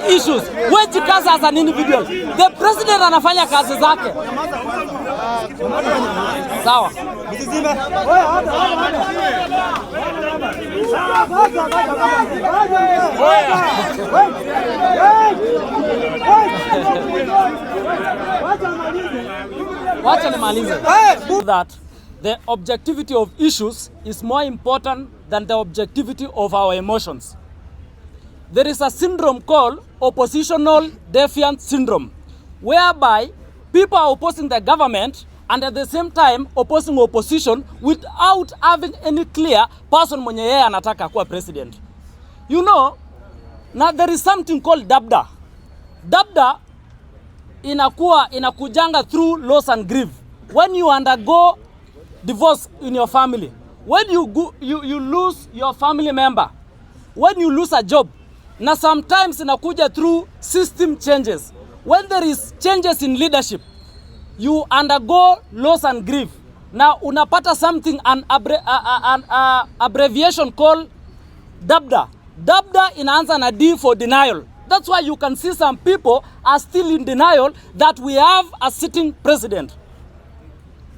issues. Wewe kazi as an individual. The president anafanya kazi zake. Sawa. Wacha nimalize. That the objectivity of issues is more important than the objectivity of our emotions. There is a syndrome called oppositional defiant syndrome, whereby people are opposing the government and at the same time opposing opposition without having any clear person mwenye yeye anataka kuwa president. You know, now there is something called DABDA. DABDA inakujanga through loss and grief. When you undergo divorce in your family, when you lose your family member, when you lose a job, na sometimes inakuja through system changes. When there is changes in leadership, you undergo loss and grief. Now unapata something, an abbreviation called DABDA. DABDA inaanza na D for denial. That's why you can see some people are still in denial that we have a sitting president.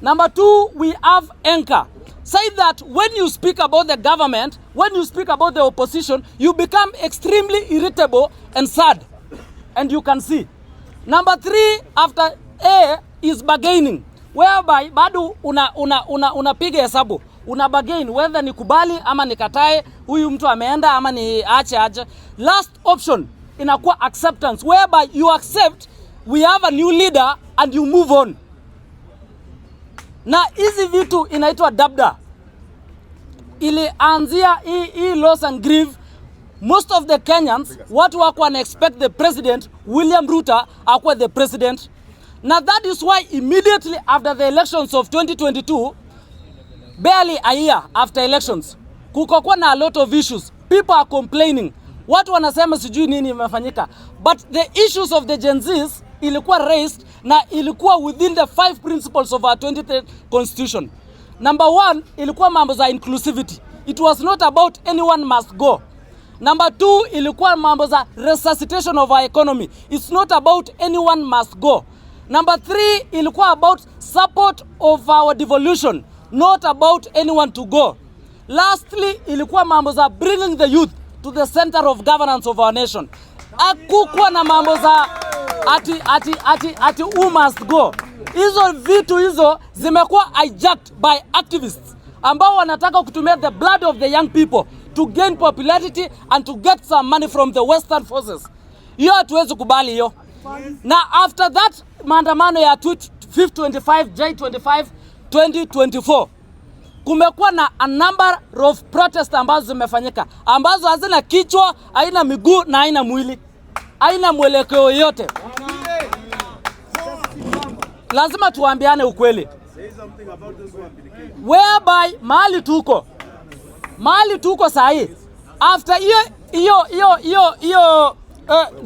Number two, we have anchor. Say that when you speak about the government, when you speak about the opposition, you become extremely irritable and sad. And you can see. Number three, after A is bargaining, whereby bado unapiga hesabu. Una bargain whether nikubali ama nikatae, huyu mtu ameenda ama ni ache. Last option inakuwa acceptance, whereby you accept we have a new leader and you move on. Na hizi vitu inaitwa DABDA. Ilianzia hii loss and grief. Most of the Kenyans, watu wako wana expect the president, William Ruto, akuwe the president. Now that is why immediately after the elections of 2022, barely a year after elections, kukokuwa na a lot of issues. People are complaining. Watu wanasema sijui nini imefanyika. But the issues of the Gen Zs ilikuwa raised na ilikuwa within the 5 principles of our 23rd constitution. Number 1, ilikuwa mambo za inclusivity. It was not about anyone must go. Number 2, ilikuwa mambo za resuscitation of our economy. It's not about anyone must go. Number 3, ilikuwa about support of our devolution, not about anyone to go. Lastly, ilikuwa mambo za bringing the youth to the center of governance of our nation. Hakukuwa na mambo za ati who must go. Hizo vitu hizo zimekuwa hijacked by activists ambao wanataka kutumia the blood of the young people to gain popularity and to get some money from the western forces. Hiyo hatuwezi kubali hiyo. Na after that maandamano ya 525 J25 2024 kumekuwa na a number of protests ambazo zimefanyika, ambazo hazina kichwa, haina miguu na haina mwili, haina mwelekeo yote. Lazima tuambiane ukweli. Whereby mahali tuko sahi, after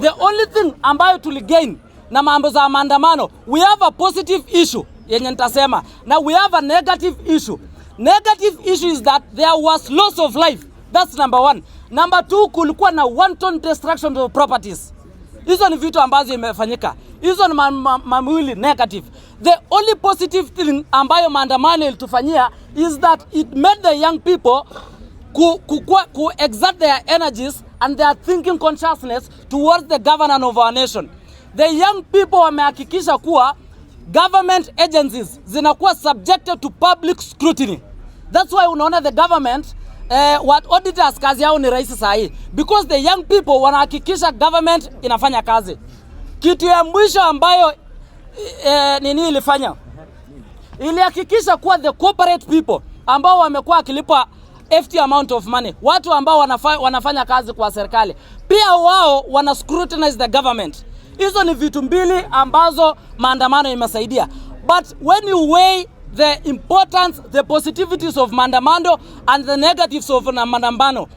the only thing ambayo tuligain na mambo za maandamano, we have a positive issue yenye nitasema, na we have a negative issue. Negative issue is that there was loss of life. That's number 1. Number 2, kulikuwa na wanton destruction of properties. Hizo ni vitu ambazo imefanyika. Hizo ni mamwili negative. The only positive thing ambayo maandamano ilitufanyia is that it made the young people ku exert their energies and their thinking consciousness towards the governance of our nation. The young people wamehakikisha kuwa government agencies zinakuwa subjected to public scrutiny. That's why unaona the government what auditors kazi yao ni rahisi sahi, because the young people wanahakikisha government inafanya kazi. Kitu ya mwisho ambayo nini ilifanya, ilihakikisha kuwa the corporate people ambao wamekuwa akilipwa FT amount of money, watu ambao wanafanya kazi kwa serikali, pia wao wana scrutinize the government. Hizo ni vitu mbili ambazo maandamano imesaidia. But when you weigh the importance, the positivities of maandamano and the negatives of maandamano,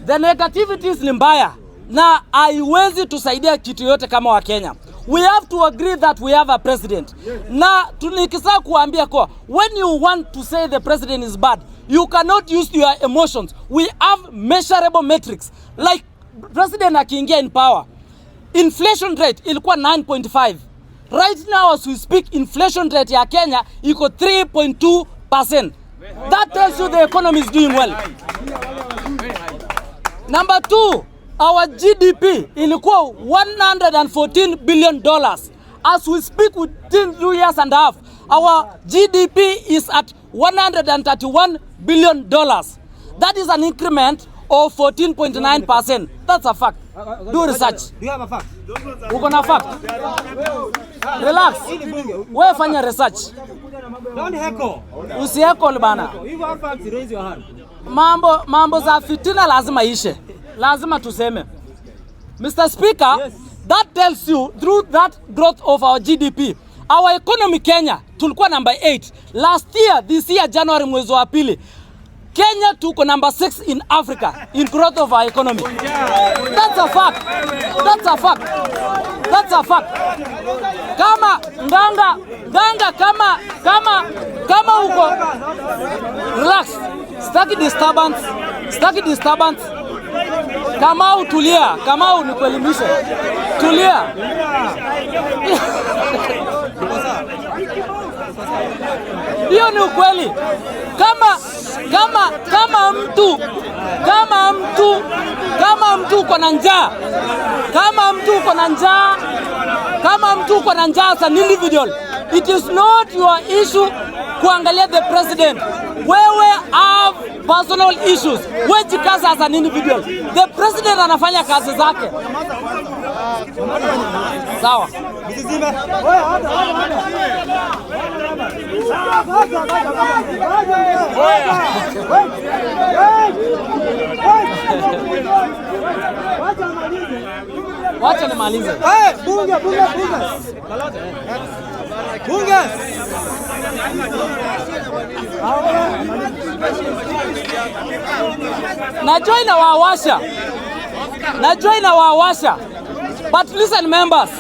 the negativities ni mbaya na haiwezi tusaidia kitu yote kama wa Kenya. We have to agree that we have a president. Na tunikisa kuambia kwa, when you want to say the president is bad, you cannot use your emotions. We have measurable metrics like president akiingia in power, inflation rate ilikuwa 9.5. Right now as we speak, inflation rate ya Kenya iko 3.2%. That tells you the economy is doing well. Number 2, our GDP ilikuwa $114 billion. As we speak, within 2 years and a half, our GDP is at $131 billion. That is an increment of 14.9%. That's a fact. Do research. Do you have a fact? Uko na fact? Relax. Wewe fanya research. Don't heckle. Usiheckle bana. If you have facts, raise your hand. Mambo za fitina lazima ishe. Lazima tuseme. Mr. Speaker, yes. That tells you through that growth of our GDP. Our economy Kenya tulikuwa number 8. Last year, this year January mwezi wa pili, Kenya tuko number 6 in Africa in growth of our economy. That's a fact. That's a fact. That's a fact. Kama nganga kama uko relax. Staki disturbance. Kama utulia, kama unikuelimishe. Tulia. Hiyo ni ukweli. Kama mtu uko na njaa, kama mtu uko na njaa as an individual, it is not your issue kuangalia the president. Wewe have personal issues. Wewe jikaza as an individual. The president anafanya kazi zake. Sawa. Wacha nimalize. Bunge. Najua inawawasha. But listen members.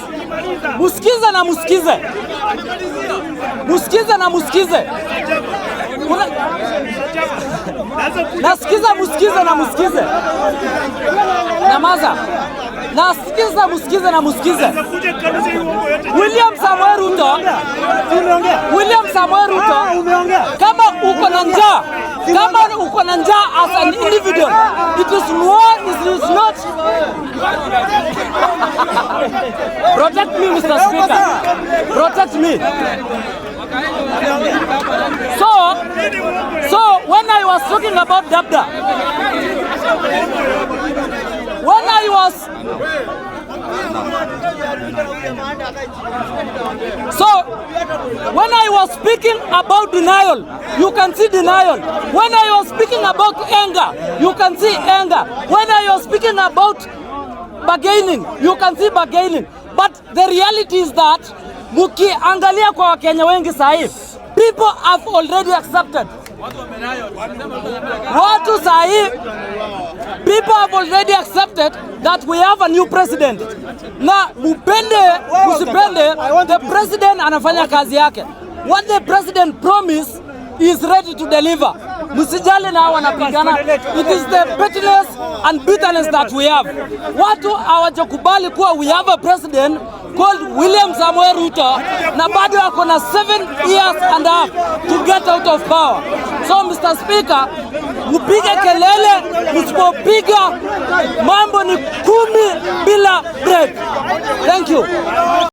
Musikize na musikize. Nasikiza musikize na musikize. Namaza. Nasikiza musikize na musikize. William Samuel Ruto, kama uko na njaa as an individual, it is not. Protect me, Mr. Speaker. Protect me. So when I was talking about DABDA, when I was speaking about denial, you can see denial. When I was speaking about anger, you can see anger. When I was speaking about bargaining, you can see bargaining. But the reality is that mukiangalia kwa Wakenya wengi sahi, people have already accepted. People have already accepted that we have a new president. Na musipende, the president anafanya kazi yake. What the president promised is ready to deliver. Musijali na wanapigana. It is the pettiness and bitterness that we have. Watu hawajakubali kuwa we have a president called William Samuel Ruto na bado yako na 7 years and a half to get out of power. So Mr. Speaker, mupige kelele, msipopiga mambo ni 10 bila break. Thank you.